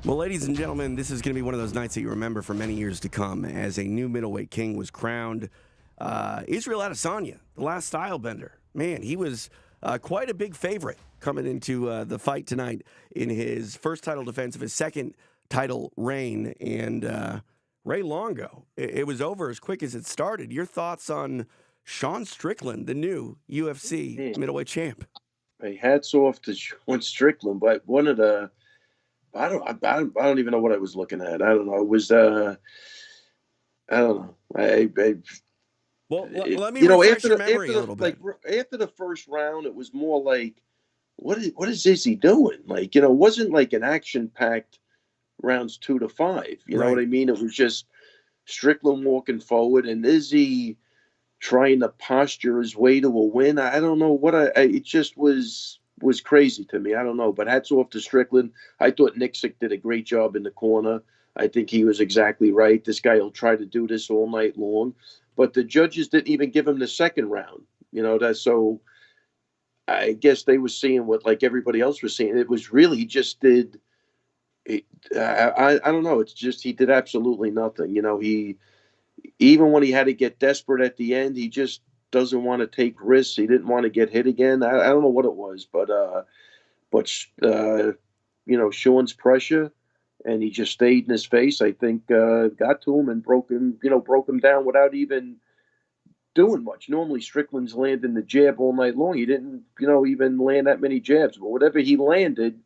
Well, ladies and gentlemen, this is going to be one of those nights that you remember for many years to come as a new middleweight king was crowned. Israel Adesanya, the last style bender. Man, he was quite a big favorite coming into the fight tonight in his first title defense of his second title reign. And Ray Longo, it was over as quick as it started. Your thoughts on Sean Strickland, the new UFC middleweight champ? Hey, hats off to Sean Strickland, but one of the I don't even know what I was looking at. I don't know. It was I don't know. Well, let me refresh your memory a little bit. After the first round, it was more like, what is Izzy doing? Like, it wasn't like an action-packed rounds 2 to 5. You know what I mean? It was just Strickland walking forward and Izzy trying to posture his way to a win. I don't know what it just was crazy to me. I don't know, but hats off to Strickland. I thought Nixick did a great job in the corner. I think he was exactly right. This guy will try to do this all night long, but the judges didn't even give him the second round. So I guess they were seeing what like everybody else was seeing. It was really he just did. I don't know. It's just he did absolutely nothing. He even when he had to get desperate at the end, he just doesn't want to take risks. He didn't want to get hit again. I don't know what it was, but Sean's pressure, and he just stayed in his face. I think got to him and broke him down without even doing much. Normally Strickland's landing the jab all night long. He didn't, even land that many jabs, but whatever he landed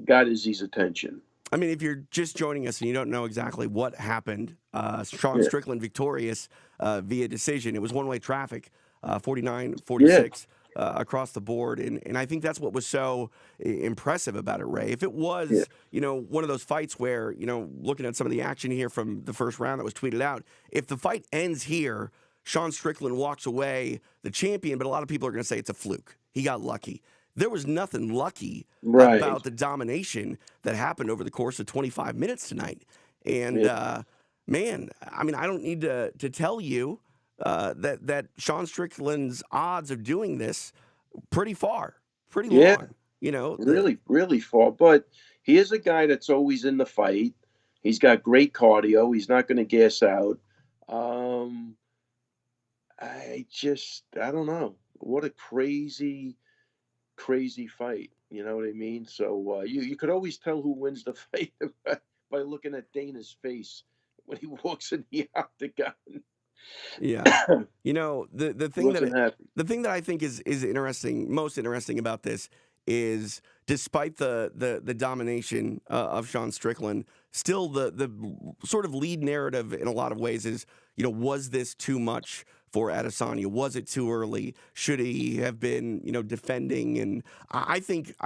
got Izzy's attention. I mean, if you're just joining us and you don't know exactly what happened, Sean Strickland victorious via decision. It was one-way traffic, 49-46 across the board. And I think that's what was so impressive about it, Ray. If it was, one of those fights where, looking at some of the action here from the first round that was tweeted out, if the fight ends here, Sean Strickland walks away the champion, but a lot of people are going to say it's a fluke. He got lucky. There was nothing lucky about the domination that happened over the course of 25 minutes tonight. And, man, I mean, I don't need to tell you that Sean Strickland's odds of doing this pretty long. Really far. But he is a guy that's always in the fight. He's got great cardio. He's not going to gas out. I don't know. What a crazy fight. You know what I mean? So you could always tell who wins the fight by looking at Dana's face when he walks in the octagon. Yeah. The thing that I think is interesting, most interesting about this is despite the domination of Sean Strickland, still the sort of lead narrative in a lot of ways is, was this too much for Adesanya? Was it too early? Should he have been, defending? And I think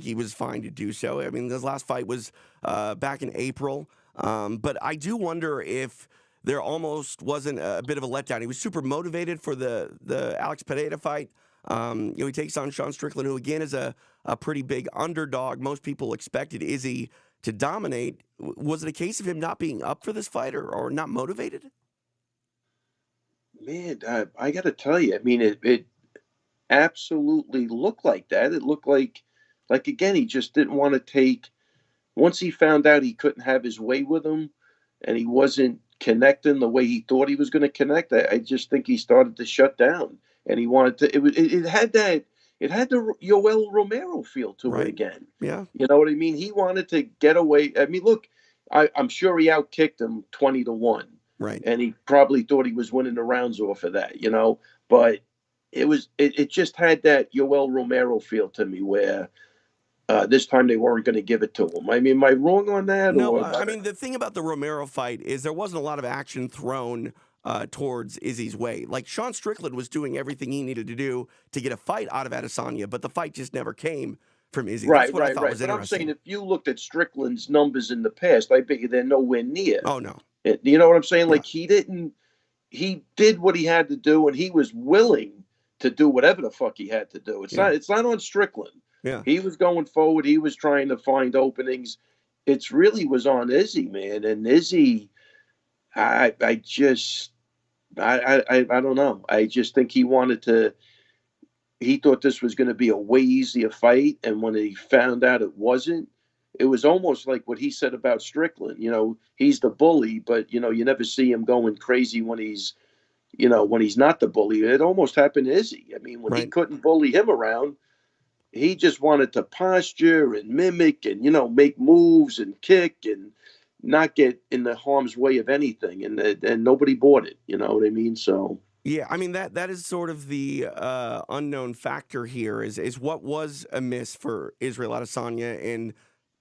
he was fine to do so. I mean, his last fight was back in April. But I do wonder if there almost wasn't a bit of a letdown. He was super motivated for the Alex Pereira fight. He takes on Sean Strickland, who again is a pretty big underdog. Most people expected Izzy to dominate. Was it a case of him not being up for this fight or not motivated? Man, I got to tell you, I mean, it absolutely looked like that. It looked like again, he just didn't want to take. Once he found out he couldn't have his way with him, and he wasn't connecting the way he thought he was going to connect, I just think he started to shut down, and he wanted to. It had the Yoel Romero feel to it again. Yeah, you know what I mean. He wanted to get away. I mean, look, I'm sure he outkicked him 20-1. Right. And he probably thought he was winning the rounds off of that, but it just had that Yoel Romero feel to me where this time they weren't going to give it to him. I mean, am I wrong on that? No, I mean, the thing about the Romero fight is there wasn't a lot of action thrown towards Izzy's way. Like, Sean Strickland was doing everything he needed to do to get a fight out of Adesanya, but the fight just never came from Izzy. That's what I thought was interesting. But I'm saying if you looked at Strickland's numbers in the past, I bet you they're nowhere near. Oh, no. You know what I'm saying? Like, he did what he had to do, and he was willing to do whatever the fuck he had to do. It's not on Strickland. Yeah. He was going forward. He was trying to find openings. It's really was on Izzy, man. And Izzy, I don't know. I just think he thought this was going to be a way easier fight. And when he found out it wasn't, it was almost like what he said about Strickland. He's the bully, but you never see him going crazy when he's not the bully. It almost happened to Izzy. I mean, when he couldn't bully him around, he just wanted to posture and mimic and make moves and kick and not get in the harm's way of anything, and nobody bought it. You know what I mean? So yeah, I mean that is sort of the unknown factor here is what was amiss for Israel Adesanya, and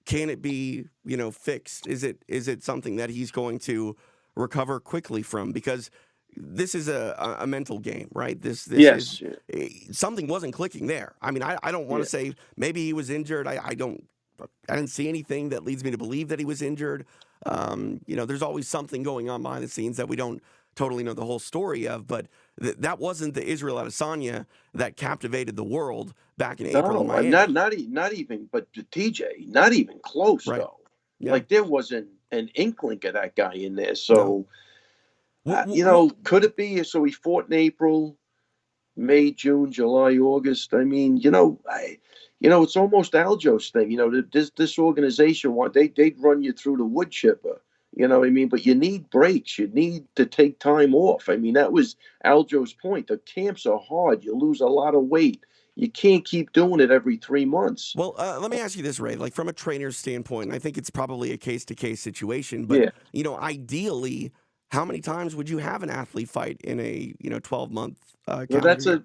can it be fixed? Is it something that he's going to recover quickly from? Because this is a mental game, right? This yes, is something wasn't clicking there. I mean, I don't want to say maybe he was injured. I didn't see anything that leads me to believe that he was injured. There's always something going on behind the scenes that we don't totally know the whole story of, but that wasn't the Israel Adesanya that captivated the world back in April in Miami. Not even, but TJ, not even close though. Yeah. Like there wasn't an inkling of that guy in there. So. No. Could it be? So he fought in April, May, June, July, August. I mean, it's almost Aljo's thing. This organization they'd run you through the wood chipper. You know what I mean? But you need breaks. You need to take time off. I mean, that was Aljo's point. The camps are hard. You lose a lot of weight. You can't keep doing it every 3 months. Well, let me ask you this, Ray. Like from a trainer's standpoint, I think it's probably a case-to-case situation. But ideally, how many times would you have an athlete fight in a 12-month well, that's a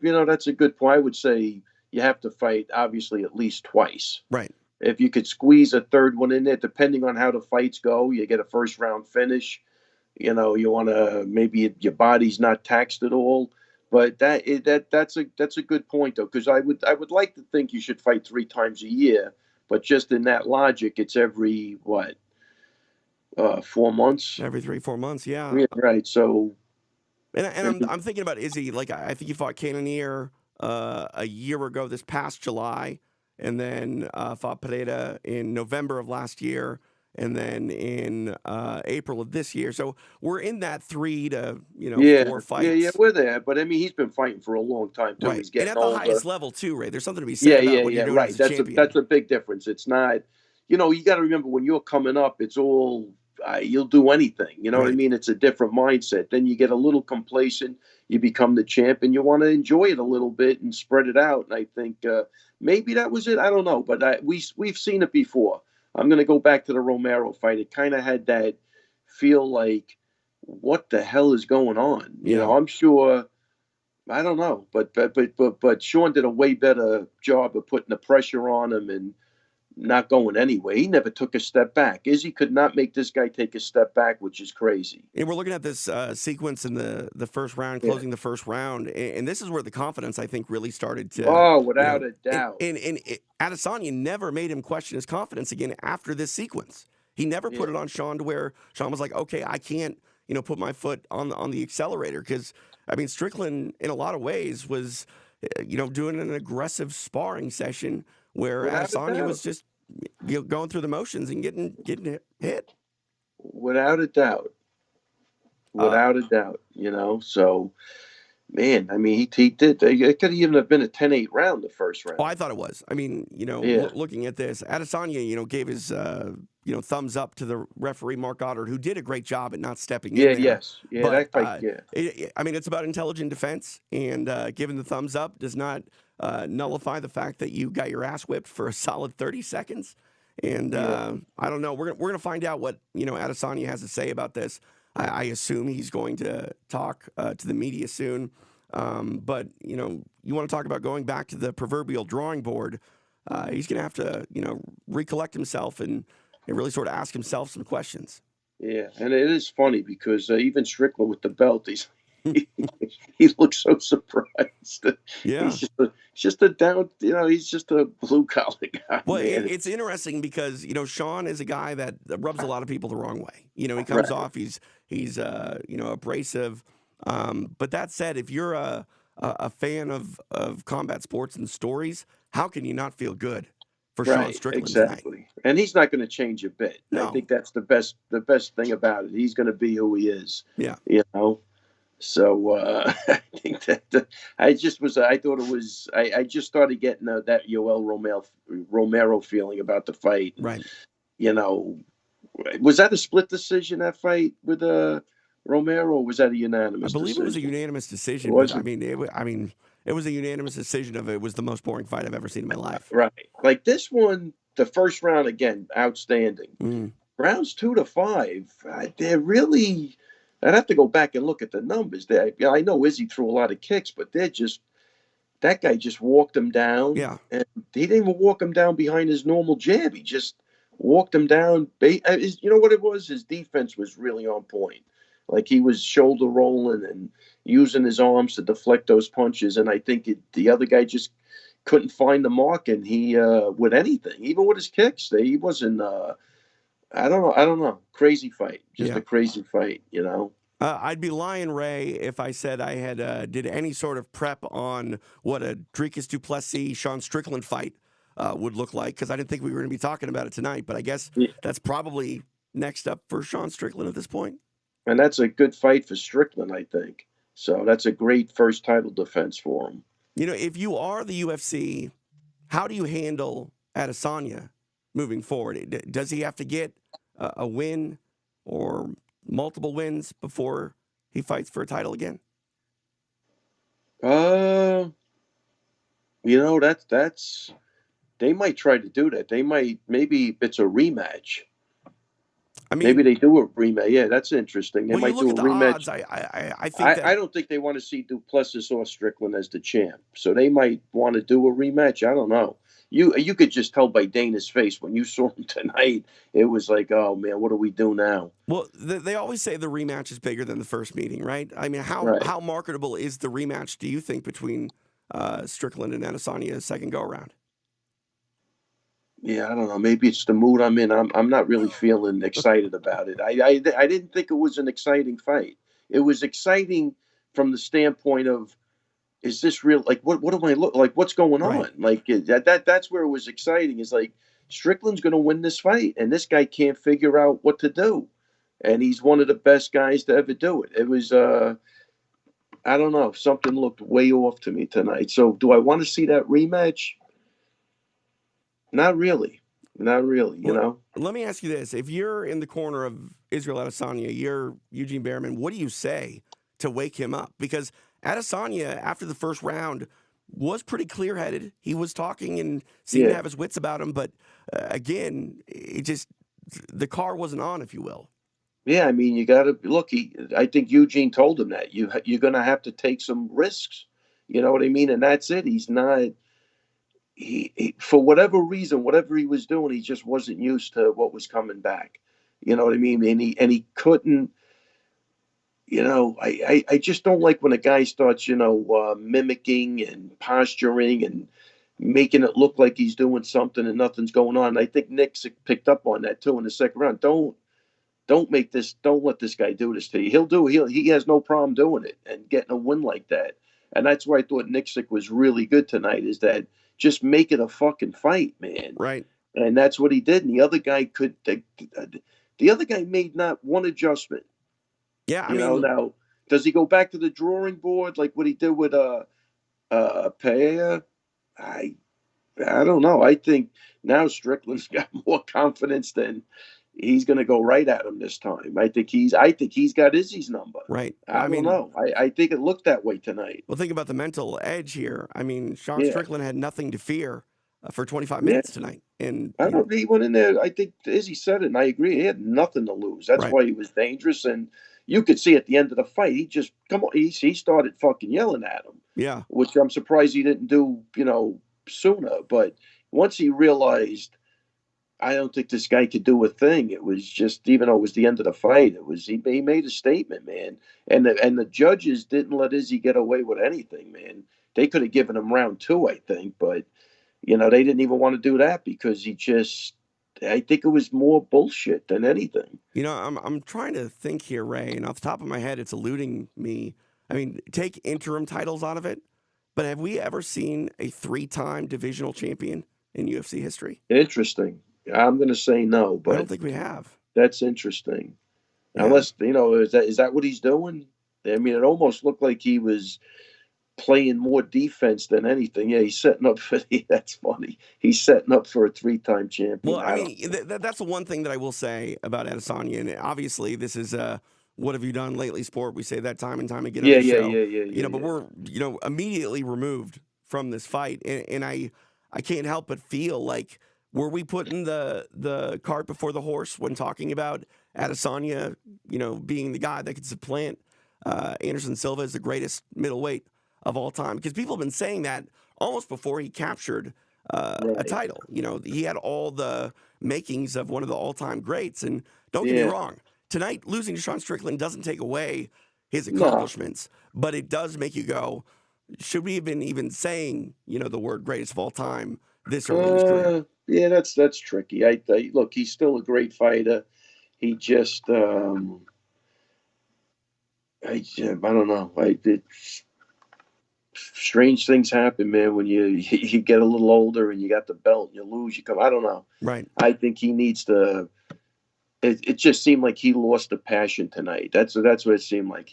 good point. I would say you have to fight obviously at least twice. Right. If you could squeeze a third one in there, depending on how the fights go, you get a first round finish. You want to maybe your body's not taxed at all. But that's a good point though, because I would like to think you should fight 3 times a year, but just in that logic, it's every 4 months. Every 3-4 months, yeah. Right. So, and I'm thinking about Izzy. Like I think he fought Cannonier a year ago, this past July, and then fought Pereira in November of last year, and then in April of this year. So we're in that 3 to 4 fights. Yeah, we're there. But I mean, he's been fighting for a long time too. Right. He's getting and at older. The highest level too, Ray. There's something to be said about what you're doing as a champion. That's a big difference. It's not. You got to remember when you're coming up, it's all. You'll do anything. You know what I mean? It's a different mindset. Then you get a little complacent. You become the champ, and you want to enjoy it a little bit and spread it out. And I think maybe that was it. I don't know, but we've seen it before. I'm going to go back to the Romero fight. It kind of had that feel like, what the hell is going on? I'm sure. I don't know, but Sean did a way better job of putting the pressure on him and not going anywhere. He never took a step back. Izzy could not make this guy take a step back, which is crazy. And we're looking at this sequence in the first round, closing the first round, and this is where the confidence, I think, really started to. Oh, without a doubt. And Adesanya never made him question his confidence again after this sequence. He never put it on Sean to where Sean was like, okay, I can't, put my foot on the accelerator, because I mean, Strickland in a lot of ways was, doing an aggressive sparring session where Adesanya was just going through the motions and getting hit. Without a doubt. So, man, I mean, he did. It could even have been a 10-8 round, the first round. Oh, I thought it was. I mean, looking at this, Adesanya, gave his, thumbs up to the referee, Mark Goddard, who did a great job at not stepping in there. Yes. Yeah, but, that fight, I mean, it's about intelligent defense, and giving the thumbs up does not nullify the fact that you got your ass whipped for a solid 30 seconds. And I don't know. We're gonna find out what Adesanya has to say about this. I assume he's going to talk to the media soon. But you want to talk about going back to the proverbial drawing board. He's gonna have to recollect himself and really sort of ask himself some questions. Yeah, and it is funny because even Strickland with the belt, he looks so surprised. Yeah, he's just a down. He's just a blue collar guy. Well, it's interesting because Sean is a guy that rubs a lot of people the wrong way. He comes off he's abrasive. But that said, if you're a fan of combat sports and stories, how can you not feel good for Sean Strickland exactly tonight? And he's not going to change a bit. No. I think that's the best thing about it. He's going to be who he is. Yeah. So I think that I just started getting that Yoel Romero feeling about the fight. Right. you know, was that a split decision, that fight with Romero, or was that a I unanimous believe it was a decision? unanimous decision, but Was I it? mean, it was a unanimous decision of it was the most boring fight I've ever seen in my life. Right. Like this one, the first round, again, outstanding. Mm. Rounds 2 to 5, they're really. I'd have to go back and look at the numbers. I know Izzy threw a lot of kicks, but they're just. That guy just walked him down, Yeah. and he didn't even walk him down behind his normal jab. He just walked him down. You know what it was? His defense was really on point. Like he was shoulder rolling and using his arms to deflect those punches. And I think the other guy just couldn't find the mark, and he with anything, even with his kicks, he wasn't. I don't know. I don't know. Crazy fight. Just Yeah. a crazy fight. You know. I'd be lying, Ray, if I said I had did any sort of prep on what a Dricus du Plessis Sean Strickland fight would look like, because I didn't think we were going to be talking about it tonight. But I guess that's probably next up for Sean Strickland at this point. And that's a good fight for Strickland, I think. So that's a great first title defense for him. You know, if you are the UFC, how do you handle Adesanya moving forward? Does he have to get a win or multiple wins before he fights for a title again? You know, that's they might try to do that. Maybe it's a rematch. I mean, maybe they do a rematch. Yeah, that's interesting. They might do a rematch. Odds, I think I don't think they want to see du Plessis or Strickland as the champ, so they might want to do a rematch. I don't know. You could just tell by Dana's face when you saw him tonight. It was like, oh man, what do we do now? Well, they always say the rematch is bigger than the first meeting, right? I mean, how marketable is the rematch, do you think, between Strickland and Atasanya second go around? Yeah, I don't know. Maybe it's the mood I'm in. I'm not really feeling excited about it. I didn't think it was an exciting fight. It was exciting from the standpoint of, is this real? Like, what do I look like? What's going on? Like that's where it was exciting. Is like Strickland's going to win this fight, and this guy can't figure out what to do, and he's one of the best guys to ever do it. It was I don't know. Something looked way off to me tonight. So do I want to see that rematch? Not really. Not really, you know? Let me ask you this. If you're in the corner of Israel Adesanya, you're Eugene Behrman, what do you say to wake him up? Because Adesanya, after the first round, was pretty clear-headed. He was talking and seemed to have his wits about him. But, again, the car wasn't on, if you will. Yeah, I mean, you got to look. I think Eugene told him that. You're going to have to take some risks. You know what I mean? And that's it. He's not... He for whatever reason, whatever he was doing, he just wasn't used to what was coming back. You know what I mean? And he couldn't. You know, I just don't like when a guy starts, mimicking and posturing and making it look like he's doing something and nothing's going on. And I think Nick picked up on that too in the second round. Don't let this guy do this to you. He has no problem doing it and getting a win like that. And that's why I thought Nixick was really good tonight, is that just make it a fucking fight, man. Right. And that's what he did. And the other guy the other guy made not one adjustment. Yeah, I mean, now, does he go back to the drawing board like what he did with Pereira? I don't know. I think now Strickland's got more confidence than he's going to go right at him this time. I think he's got Izzy's number. Right. I don't know. I think it looked that way tonight. Well, think about the mental edge here. I mean, Sean Strickland had nothing to fear for 25 minutes tonight. And I don't know. He went in there. I think Izzy said it, and I agree. He had nothing to lose. That's why he was dangerous. And you could see at the end of the fight, he just he started fucking yelling at him. Yeah. Which I'm surprised he didn't do, sooner. But once he realized, I don't think this guy could do a thing. It was just, even though it was the end of the fight, he made a statement, man. And the judges didn't let Izzy get away with anything, man. They could have given him round 2, I think, but they didn't even want to do that because I think it was more bullshit than anything. I'm trying to think here, Ray, and off the top of my head, it's eluding me. I mean, take interim titles out of it, but have we ever seen a 3-time divisional champion in UFC history? Interesting. I'm going to say no, but I don't think we have. That's interesting. Yeah. Unless, is that what he's doing? I mean, it almost looked like he was playing more defense than anything. Yeah, he's setting up for that's funny. He's setting up for a 3-time champion. Well, I mean, that's the one thing that I will say about Adesanya, and obviously this is what have you done lately, sport? We say that time and time again on the show. But we're immediately removed from this fight, and I can't help but feel like, were we putting the cart before the horse when talking about Adesanya, being the guy that could supplant Anderson Silva as the greatest middleweight of all time? Because people have been saying that almost before he captured a title. He had all the makings of one of the all-time greats. And don't get me wrong, tonight losing to Sean Strickland doesn't take away his accomplishments, but it does make you go, should we have been even saying, the word greatest of all time this early in his career? Yeah, that's tricky. I look, he's still a great fighter. He just, I don't know. Strange things happen, man, when you get a little older and you got the belt and you lose, you come. I don't know. Right. I think he needs to. It just seemed like he lost the passion tonight. That's what it seemed like.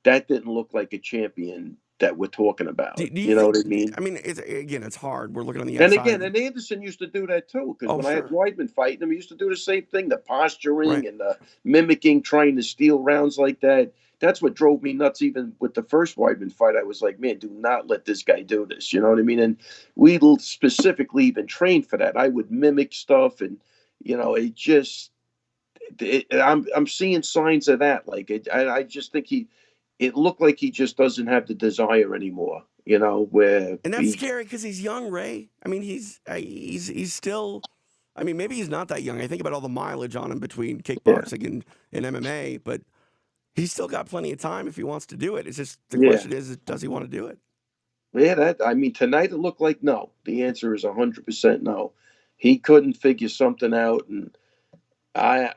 That didn't look like a champion that we're talking about. Do you know what I mean? I mean, it's hard. We're looking on the outside. And Anderson used to do that too. Because when I had Weidman fighting him, he used to do the same thing: the posturing and the mimicking, trying to steal rounds like that. That's what drove me nuts. Even with the first Weidman fight, I was like, man, do not let this guy do this. You know what I mean? And we specifically even trained for that. I would mimic stuff, and it just. I'm seeing signs of that. Like I just think it looked like he just doesn't have the desire anymore. And that's scary because he's young, Ray. I mean, he's still. I mean, maybe he's not that young. I think about all the mileage on him between kickboxing and MMA, but he's still got plenty of time if he wants to do it. It's just the question is, does he want to do it? Yeah, tonight it looked like no. The answer is 100% no. He couldn't figure something out, and I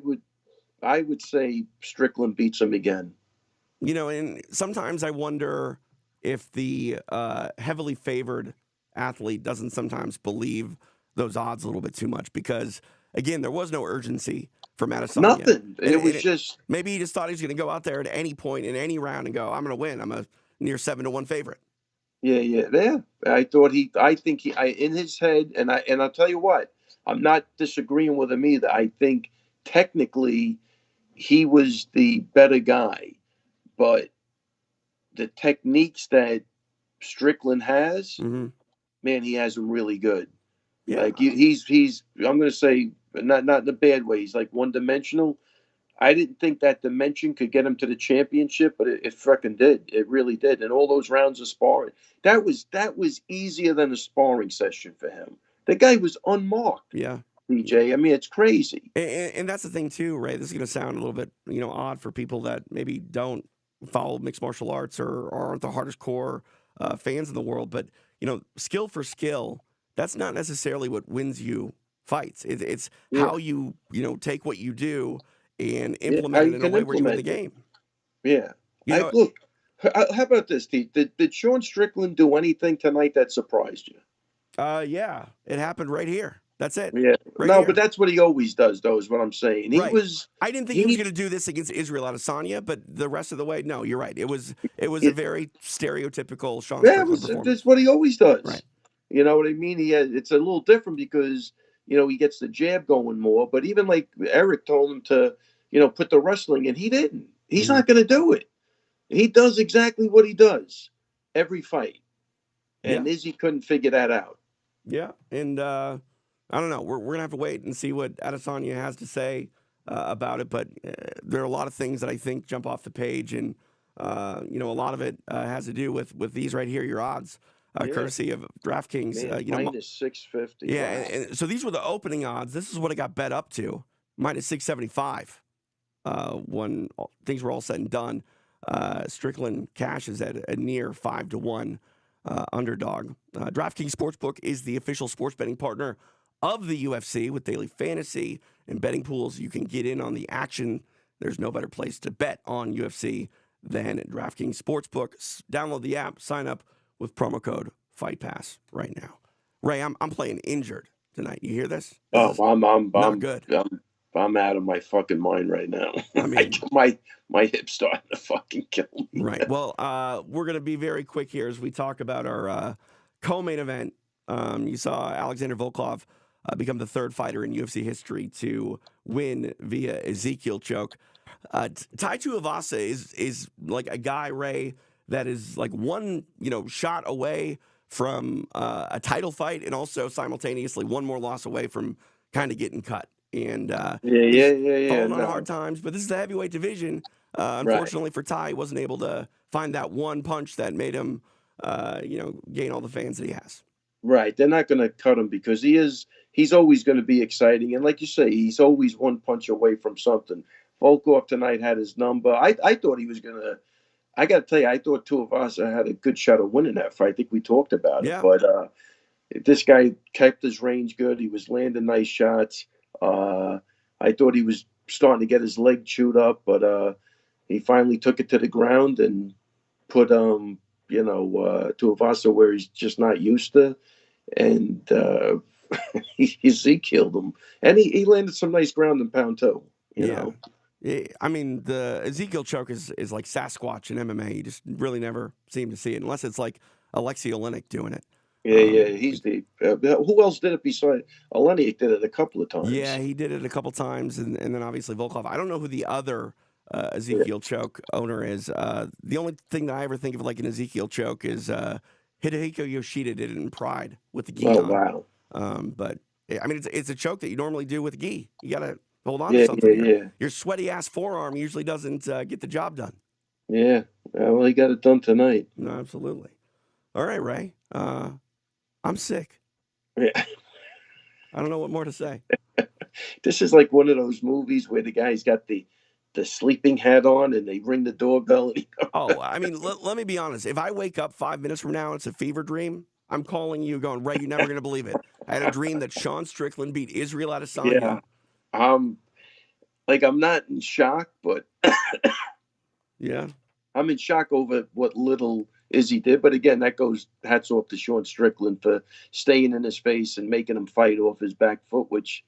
would say Strickland beats him again. And sometimes I wonder if the heavily favored athlete doesn't sometimes believe those odds a little bit too much, because again, there was no urgency from Adesanya. Nothing. It was just maybe he just thought he was going to go out there at any point in any round and go, I'm going to win. I'm a near 7-1 favorite. Yeah. I think he in his head, and I'll tell you what, I'm not disagreeing with him either. I think technically he was the better guy, but the techniques that Strickland has, man, he has them really good. Yeah. Like he's I'm going to say not in a bad way. He's like one-dimensional. I didn't think that dimension could get him to the championship, but it freaking did. It really did. And all those rounds of sparring, that was easier than a sparring session for him. The guy was unmarked. Yeah. BJ, I mean, it's crazy. And that's the thing too, Ray. This is going to sound a little bit, odd for people that maybe don't follow mixed martial arts or aren't the hardest core fans in the world. But, skill for skill, that's not necessarily what wins you fights. It's how you, take what you do and implement it in a way where you win the game. Yeah. Look, how about this, T? Did Sean Strickland do anything tonight that surprised you? Yeah. It happened right here. That's it. Yeah. Right but that's what he always does, though, is what I'm saying. I didn't think he was going to do this against Israel Adesanya, but the rest of the way, no, you're right. It was a very stereotypical Sean Strickland performance. That's what he always does. Right. You know what I mean? It's a little different because, he gets the jab going more. But even like Eric told him to, put the wrestling in, he didn't. He's not going to do it. He does exactly what he does every fight. And Izzy couldn't figure that out. Yeah. And, I don't know. We're going to have to wait and see what Adesanya has to say about it. But there are a lot of things that I think jump off the page. And, a lot of it has to do with these right here, your odds, courtesy of DraftKings. Man, minus 650. Yeah. And so these were the opening odds. This is what it got bet up to, minus 675 when things were all said and done. Strickland cashes at a near 5-1 underdog. DraftKings Sportsbook is the official sports betting partner of the UFC with daily fantasy and betting pools. You can get in on the action. There's no better place to bet on UFC than DraftKings Sportsbook. Download the app, sign up with promo code Fight Pass right now. Ray, I'm playing injured tonight. You hear this? I'm not good. I'm out of my fucking mind right now. I mean, my hip's starting to fucking kill me. Right. Well, we're going to be very quick here as we talk about our co-main event. You saw Alexander Volkov become the third fighter in UFC history to win via Ezekiel choke. Tai Tuivasa is like a guy, Ray, that is like one shot away from a title fight, and also simultaneously one more loss away from kind of getting cut. And Yeah. falling on hard times, but this is the heavyweight division. Unfortunately for Ty, he wasn't able to find that one punch that made him, gain all the fans that he has. Right. They're not going to cut him because he's always going to be exciting. And like you say, he's always one punch away from something. Volkov tonight had his number. I thought he was going to, I got to tell you, I thought Tuivasa had a good shot of winning that fight. I think we talked about it. But this guy kept his range good. He was landing nice shots. I thought he was starting to get his leg chewed up, but he finally took it to the ground and put Tuivasa where he's just not used to, and he killed him, and he landed some nice ground and pound too. You know. Yeah, I mean, the Ezekiel choke is like Sasquatch in MMA. You just really never seem to see it unless it's like Alexei Oleinik doing it. Yeah, he's the. Who else did it besides Oleinik? Did it a couple of times. Yeah, he did it a couple times, and then obviously Volkov. I don't know who the other Ezekiel choke owner is. The only thing that I ever think of like an Ezekiel choke is Hidehiko Yoshida did it in Pride with the gi on. Wow. But I mean, it's a choke that you normally do with gi. You gotta hold on to something. Your sweaty ass forearm usually doesn't get the job done. Yeah, well, he got it done tonight. No, absolutely. All right, Ray. I'm sick. Yeah. I don't know what more to say. This is like one of those movies where the guy's got the sleeping hat on and they ring the doorbell. Oh, I mean, let me be honest. If I wake up 5 minutes from now and it's a fever dream, I'm calling you going, Ray, you're never going to believe it. I had a dream that Sean Strickland beat Israel Adesanya. Yeah. I'm not in shock, but yeah, I'm in shock over what little Izzy did. But again, that goes hats off to Sean Strickland for staying in his face and making him fight off his back foot, which,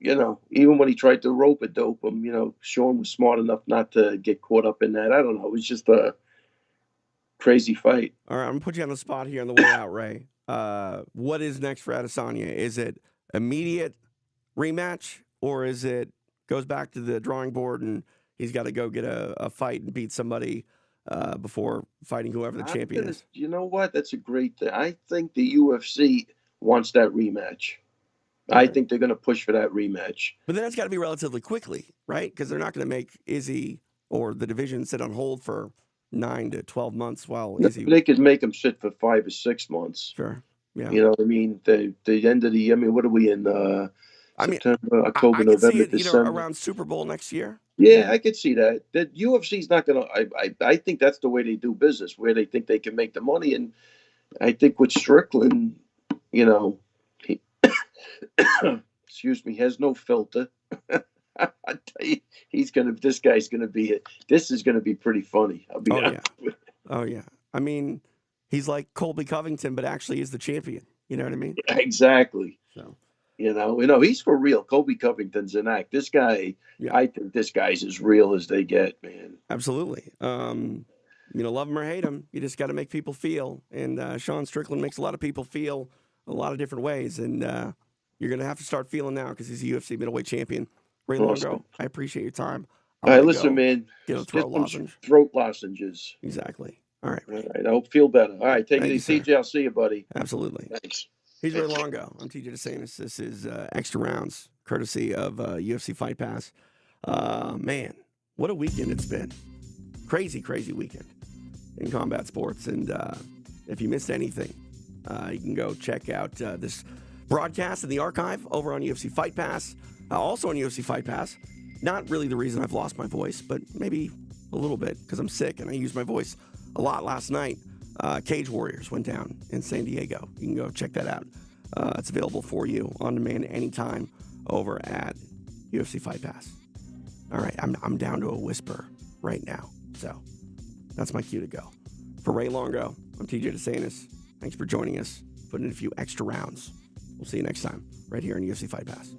even when he tried to rope a dope him, Sean was smart enough not to get caught up in that. I don't know. It was just a crazy fight. All right, I'm going to put you on the spot here on the way out, Ray. What is next for Adesanya? Is it immediate rematch, or is it goes back to the drawing board and he's got to go get a fight and beat somebody before fighting whoever the champion is? You know what? That's a great thing. I think the UFC wants that rematch. I think they're going to push for that rematch. But then it's got to be relatively quickly, right? Because they're not going to make Izzy or the division sit on hold for 9 to 12 months while Izzy... They could make him sit for 5 or 6 months. Sure, yeah. You know what I mean? The end of the... I mean, what are we in? September, October, November, December. Around Super Bowl next year. Yeah, I could see that. The UFC's not going to... I think that's the way they do business, where they think they can make the money. And I think with Strickland, he excuse me, has no filter. I tell you, this guy's gonna be this is gonna be pretty funny. I'll be honest. Oh yeah. I mean, he's like Colby Covington, but actually is the champion. You know what I mean? Exactly. So he's for real. Colby Covington's an act. This guy, I think this guy's as real as they get, man. Absolutely. Love him or hate him, you just got to make people feel. And Sean Strickland makes a lot of people feel a lot of different ways. And you're going to have to start feeling now because he's a UFC middleweight champion. Ray Longo, I appreciate your time. All right, listen, man. Get a throat lozenge. Throat lozenges. Exactly. All right. All right. I hope feel better. All right. Take it easy, TJ. I'll see you, buddy. Absolutely. Thanks. He's Ray Longo. I'm TJ DeSantis. This is Extra Rounds, courtesy of UFC Fight Pass. Man, what a weekend it's been. Crazy, crazy weekend in combat sports. And if you missed anything, you can go check out this broadcast in the archive over on UFC Fight Pass. Also on UFC Fight Pass. Not really the reason I've lost my voice, but maybe a little bit because I'm sick and I used my voice a lot last night. Cage Warriors went down in San Diego. You can go check that out. It's available for you on demand anytime over at UFC Fight Pass. All right, I'm down to a whisper right now. So that's my cue to go. For Ray Longo, I'm TJ DeSantis. Thanks for joining us. Putting in a few extra rounds. We'll see you next time right here on UFC Fight Pass.